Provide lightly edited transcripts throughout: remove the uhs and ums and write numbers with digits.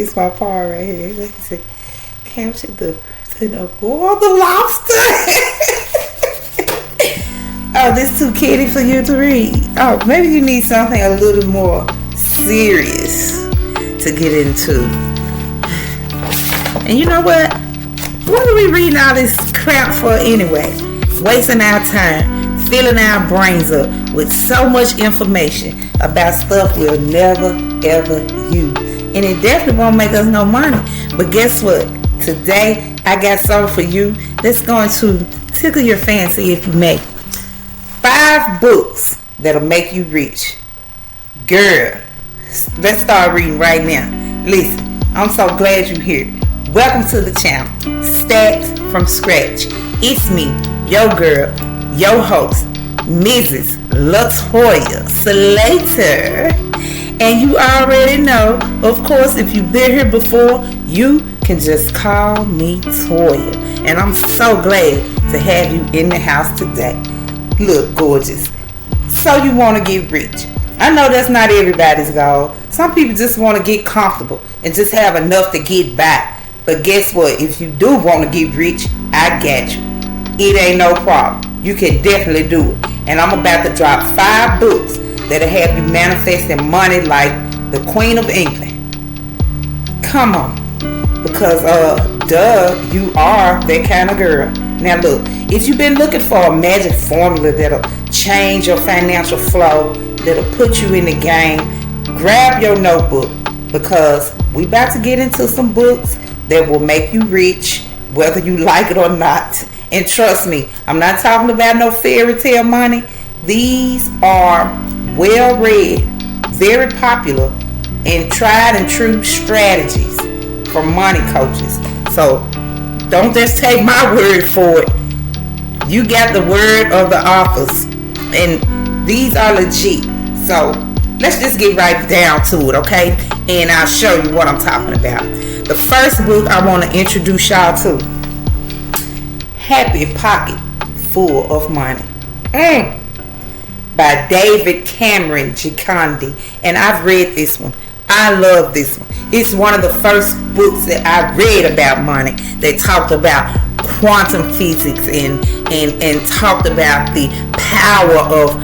This my part right here. Let me see. Capture the boil the lobster. Oh, this too kiddie for you to read. Oh, maybe you need something a little more serious to get into. And you know what? What are we reading all this crap for anyway? Wasting our time, filling our brains up with so much information about stuff we'll never ever use. And it definitely won't make us no money. But guess what? Today I got something for you that's going to tickle your fancy if you may. 5 books that'll make you rich. Girl, let's start reading right now. Listen, I'm so glad you're here. Welcome to the channel, Stats from Scratch. It's me, your girl, your host, Mrs. Latoya Slater. And you already know, of course, if you've been here before, you can just call me Toya. And I'm so glad to have you in the house today. Look, gorgeous. So you want to get rich. I know that's not everybody's goal. Some people just want to get comfortable and just have enough to get by. But guess what? If you do want to get rich, I got you. It ain't no problem. You can definitely do it. And I'm about to drop 5 books that'll have you manifesting money like the Queen of England. Come on. Because, you are that kind of girl. Now look, if you've been looking for a magic formula that'll change your financial flow, that'll put you in the game, grab your notebook because we about to get into some books that will make you rich, whether you like it or not. And trust me, I'm not talking about no fairy tale money. These are well-read, very popular, and tried and true strategies from money coaches. So don't just take my word for it. You got the word of the authors, and these are legit. So let's just get right down to it, okay? And I'll show you what I'm talking about. The first book I want to introduce y'all to, Happy Pocket Full of Money, by David Cameron Gikondi. And I've read this one. I love this one. It's one of the first books that I read about money that talked about quantum physics and talked about the power of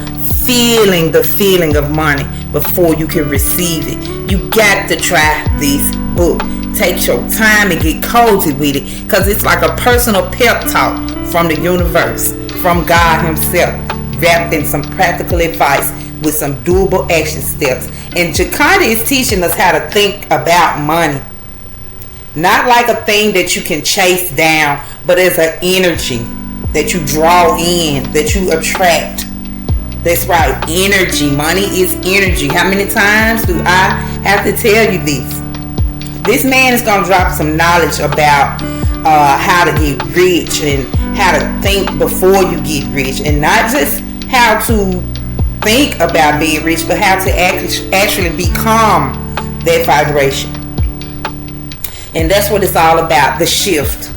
feeling the feeling of money before you can receive it. You got to try this book. Take your time and get cozy with it, because it's like a personal pep talk from the universe, from God himself, wrapped in some practical advice with some doable action steps. And Gikondi is teaching us how to think about money. Not like a thing that you can chase down, but as an energy that you draw in, that you attract. That's right, energy. Money is energy. How many times do I have to tell you this? This man is going to drop some knowledge about how to get rich and how to think before you get rich. And not just how to think about being rich, but how to actually become that vibration. And that's what it's all about, the shift.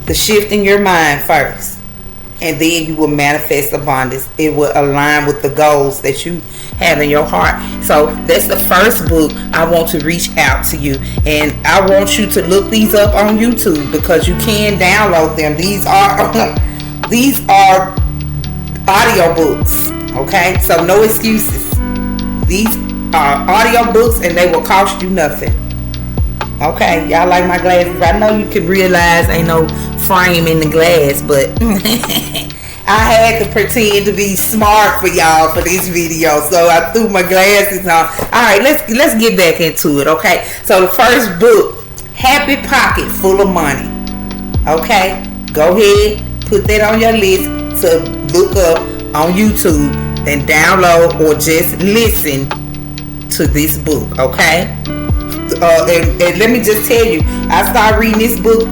The shift in your mind first. And then you will manifest abundance. It will align with the goals that you have in your heart. So that's the first book. I want to reach out to you. And I want you to look these up on YouTube, because you can download them. These are audio books. Okay? So no excuses. These are audio books and they will cost you nothing. Okay, y'all like my glasses? I know you can realize ain't no frame in the glass, but I had to pretend to be smart for y'all for this video, so I threw my glasses on. Alright, let's get back into it, okay? So the first book, Happy Pocket Full of Money. Okay, go ahead, put that on your list to look up on YouTube and download or just listen to this book, okay? And let me just tell you, I started reading this book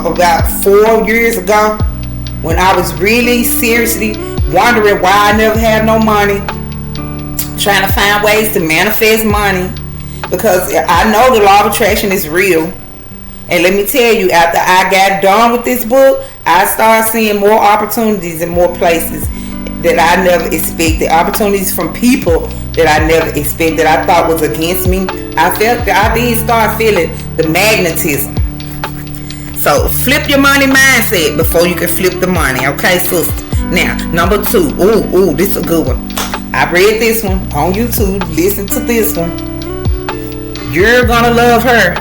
about 4 years ago, when I was really seriously wondering why I never had no money, trying to find ways to manifest money, because I know the law of attraction is real. And let me tell you, after I got done with this book, I started seeing more opportunities in more places. that I never expected, opportunities from people that I never expected, I thought was against me. I did start feeling the magnetism. So flip your money mindset before you can flip the money, okay, sister? Now, number 2. Ooh, this is a good one. I read this one on YouTube. Listen to this one. You're gonna love her.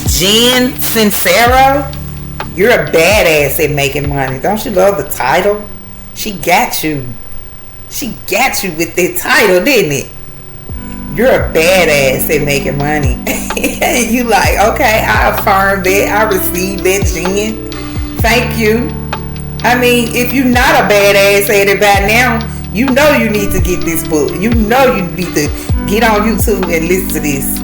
Jen Sincero. You're a badass at making money. Don't you love the title? She got you. She got you with that title, didn't it? You're a badass at making money. You like, okay, I affirm that. I received that, Jen. Thank you. I mean, if you're not a badass at it by now, you know you need to get this book. You know you need to get on YouTube and listen to this,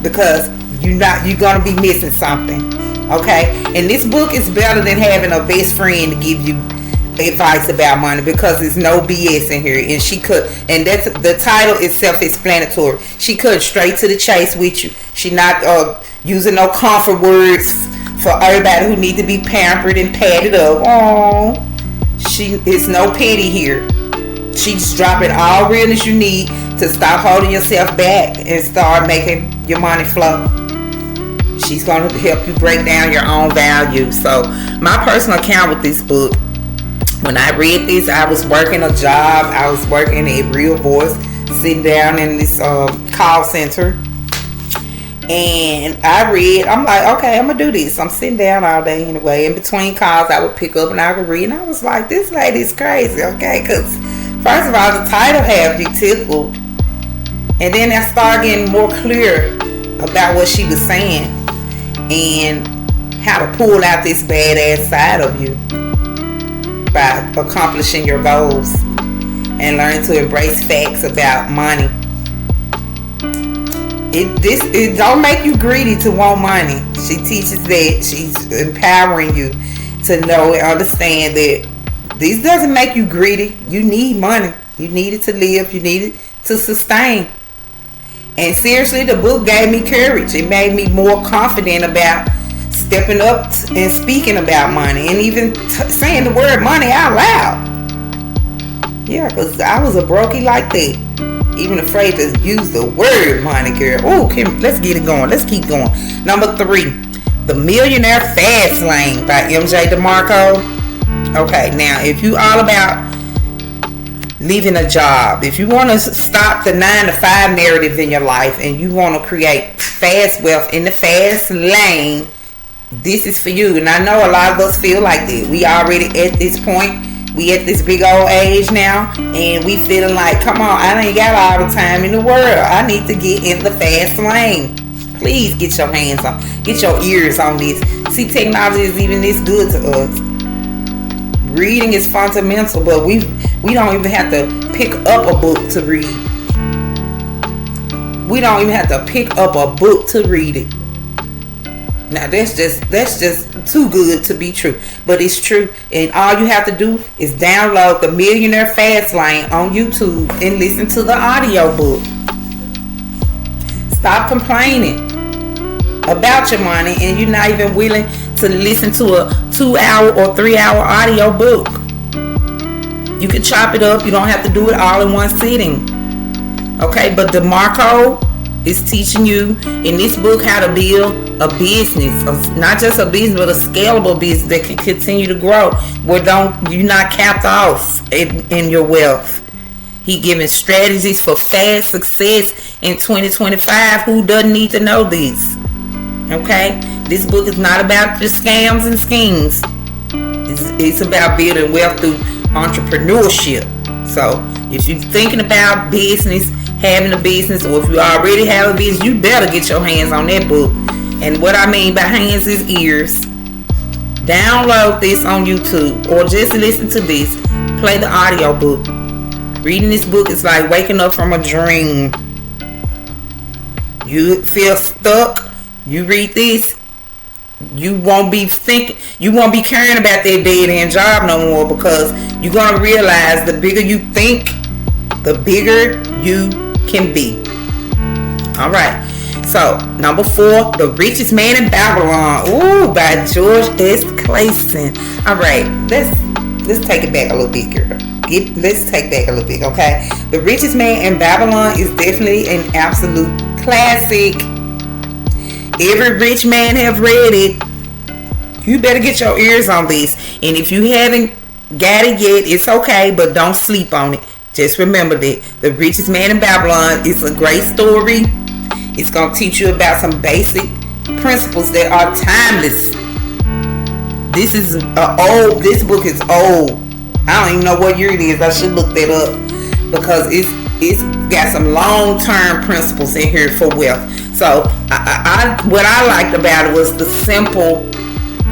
because you're gonna be missing something. Okay? And this book is better than having a best friend to give you advice about money, because there's no BS in here. And that's the title is self-explanatory. She cut straight to the chase with you. She not using no comfort words for everybody who need to be pampered and padded up. Oh, it's no petty here. She's dropping all realness you need to stop holding yourself back and start making your money flow. She's going to help you break down your own value. So my personal account with this book, when I read this, I was working a job. I was working at Real Voice, sitting down in this call center. And I'm like, okay, I'm going to do this. I'm sitting down all day anyway. In between calls, I would pick up and I would read. And I was like, this lady's crazy, okay? Because first of all, the title had you tickled. And then I started getting more clear about what she was saying and how to pull out this badass side of you by accomplishing your goals and learn to embrace facts about money. It don't make you greedy to want money. She teaches that. She's empowering you to know and understand that this doesn't make you greedy. You need money. You need it to live. You need it to sustain. And seriously, the book gave me courage. It made me more confident about stepping up and speaking about money, and even saying the word money out loud. Yeah, because I was a brokey like that. Even afraid to use the word money, girl. Oh, let's get it going. Let's keep going. Number 3, The Millionaire Fast Lane by MJ DeMarco. Okay, now if you all about leaving a job, if you want to stop the 9-to-5 narrative in your life and you want to create fast wealth in the fast lane, this is for you. And I know a lot of us feel like that. We already at this point. We at this big old age now, and we feeling like, come on, I ain't got all the time in the world. I need to get in the fast lane. Please get your hands on, get your ears on this. See, technology is even this good to us. Reading is fundamental, but we don't even have to pick up a book to read. We don't even have to pick up a book to read it. Now that's just too good to be true, but it's true. And all you have to do is download The Millionaire Fast Lane on YouTube and listen to the audio book. Stop complaining about your money and you're not even willing to listen to a 2-hour or 3-hour audio book. You can chop it up. You don't have to do it all in one sitting. Okay, but DeMarco is teaching you in this book how to build a business, not just a business, but a scalable business that can continue to grow, where you're not capped off in your wealth. He giving strategies for fast success in 2025. Who doesn't need to know these? Okay, this book is not about just scams and schemes. It's about building wealth through entrepreneurship. So if you're thinking about business, having a business, or if you already have a business, you better get your hands on that book. And what I mean by hands is ears. Download this on YouTube or just listen to this. Play the audio book. Reading this book is like waking up from a dream. You feel stuck, you read this, you won't be caring about that dead end job no more, because you're going to realize the bigger you think, the bigger you can be. All right. So, number 4, The Richest Man in Babylon. Ooh, by George S. Clayson. All right. let's take it back a little bit, girl. Let's take back a little bit, okay? The Richest Man in Babylon is definitely an absolute classic. Every rich man have read it. You better get your ears on this. And if you haven't got it yet, it's okay, but don't sleep on it. Just remember that The Richest Man in Babylon is a great story. It's going to teach you about some basic principles that are timeless. This book is old. I don't even know what year it is. I should look that up because it's got some long-term principles in here for wealth. So what I liked about it was the simple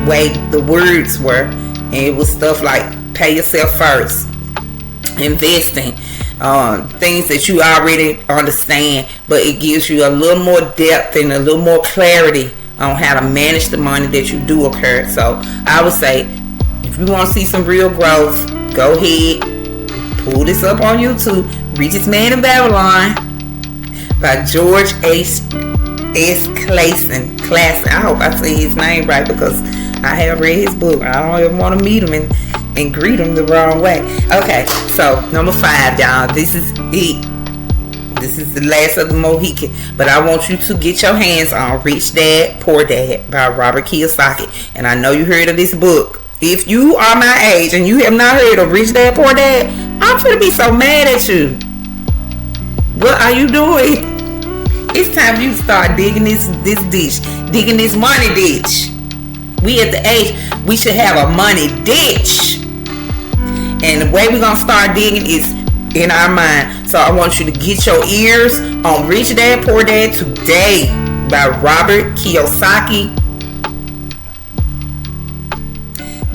way the words were, and it was stuff like pay yourself first, investing, things that you already understand, but it gives you a little more depth and a little more clarity on how to manage the money that you do occur. So I would say, if you want to see some real growth, go ahead, pull this up on YouTube. Richest Man in Babylon by George S. Clason. I hope I say his name right because I have read his book. I don't even want to meet him and greet him the wrong way. Okay, so number 5, y'all. This is it. This is the last of the Mohican. But I want you to get your hands on Rich Dad, Poor Dad by Robert Kiyosaki. And I know you heard of this book. If you are my age and you have not heard of Rich Dad, Poor Dad, I'm gonna be so mad at you. What are you doing? It's time you start digging this ditch, digging this money ditch. We at the age we should have a money ditch, and the way we're gonna start digging is in our mind. So I want you to get your ears on Rich Dad Poor Dad today by Robert Kiyosaki.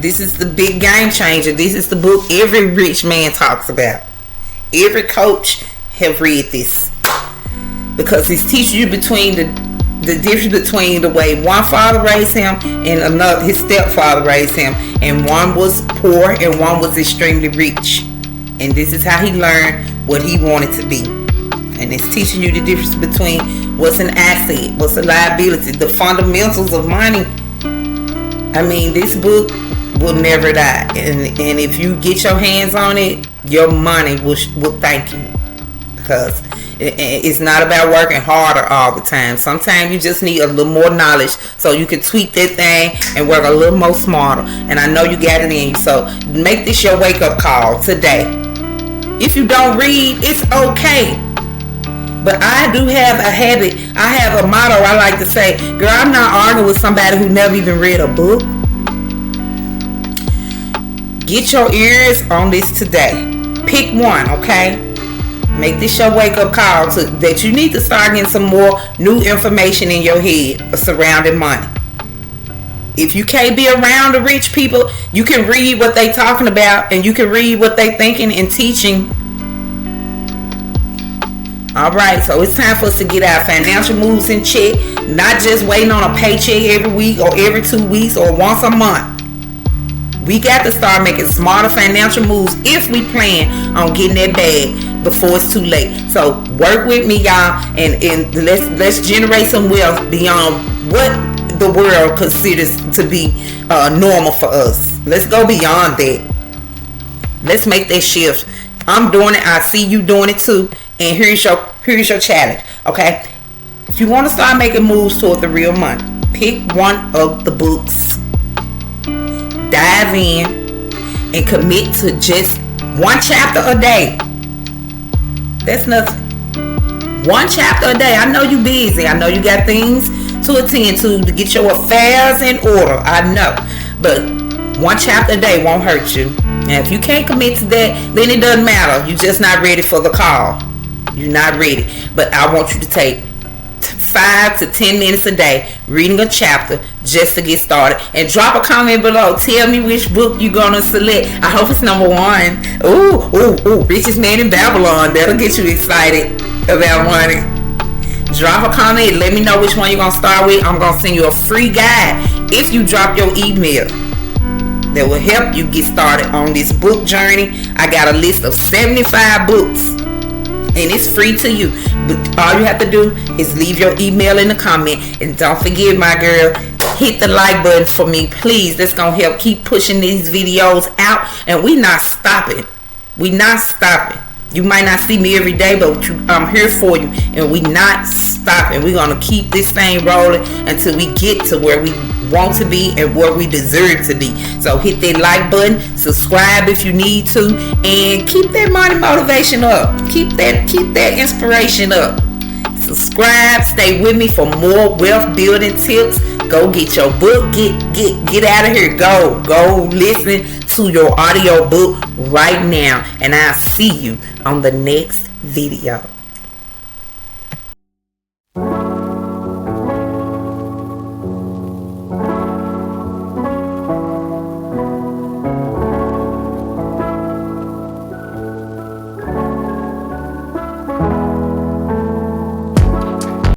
This is the big game changer. This is the book every rich man talks about. Every coach have read this because it's teaching you between the difference between the way one father raised him and another, his stepfather raised him, and one was poor and one was extremely rich, and this is how he learned what he wanted to be. And it's teaching you the difference between what's an asset, what's a liability, the fundamentals of money. I mean, this book will never die, and if you get your hands on it, your money will thank you, because it's not about working harder all the time. Sometimes you just need a little more knowledge so you can tweak that thing and work a little more smarter. And I know you got it in you, so make this your wake-up call today. If you don't read, it's okay. But I do have a habit. I have a motto I like to say. Girl, I'm not arguing with somebody who never even read a book. Get your ears on this today. Pick one, okay? Make this your wake-up call that you need to start getting some more new information in your head surrounding money. If you can't be around the rich people, you can read what they talking about, and you can read what they thinking and teaching. Alright, so it's time for us to get our financial moves in check. Not just waiting on a paycheck every week or every 2 weeks or once a month. We got to start making smarter financial moves if we plan on getting that bag before it's too late. So work with me, y'all, and let's generate some wealth beyond what the world considers to be normal for us. Let's go beyond that. Let's make that shift. I'm doing it. I see you doing it too. And here's your challenge. Okay, if you want to start making moves toward the real money, pick one of the books. Dive in and commit to just one chapter a day. That's nothing. One chapter a day. I know you busy. I know you got things to attend to get your affairs in order. I know. But one chapter a day won't hurt you. And if you can't commit to that, then it doesn't matter. You're just not ready for the call. You're not ready. But I want you to take 5 to 10 minutes a day reading a chapter just to get started, and drop a comment below. Tell me which book you're gonna select. I hope it's number 1. Ooh, Richest Man in Babylon. That'll get you excited about money. Drop a comment. Let me know which one you're gonna start with. I'm gonna send you a free guide if you drop your email that will help you get started on this book journey. I got a list of 75 books and it's free to you. But all you have to do is leave your email in the comment, and don't forget, my girl, hit the like button for me, please. That's gonna help keep pushing these videos out, and we not stopping. You might not see me every day, but I'm here for you, and we not stopping. We're gonna keep this thing rolling until we get to where we want to be and where we deserve to be. So hit that like button, subscribe if you need to, and keep that money motivation up. Keep that inspiration up. Subscribe, stay with me for more wealth building tips. Go get your book, get out of here. Go listen to your audio book right now, and I'll see you on the next video.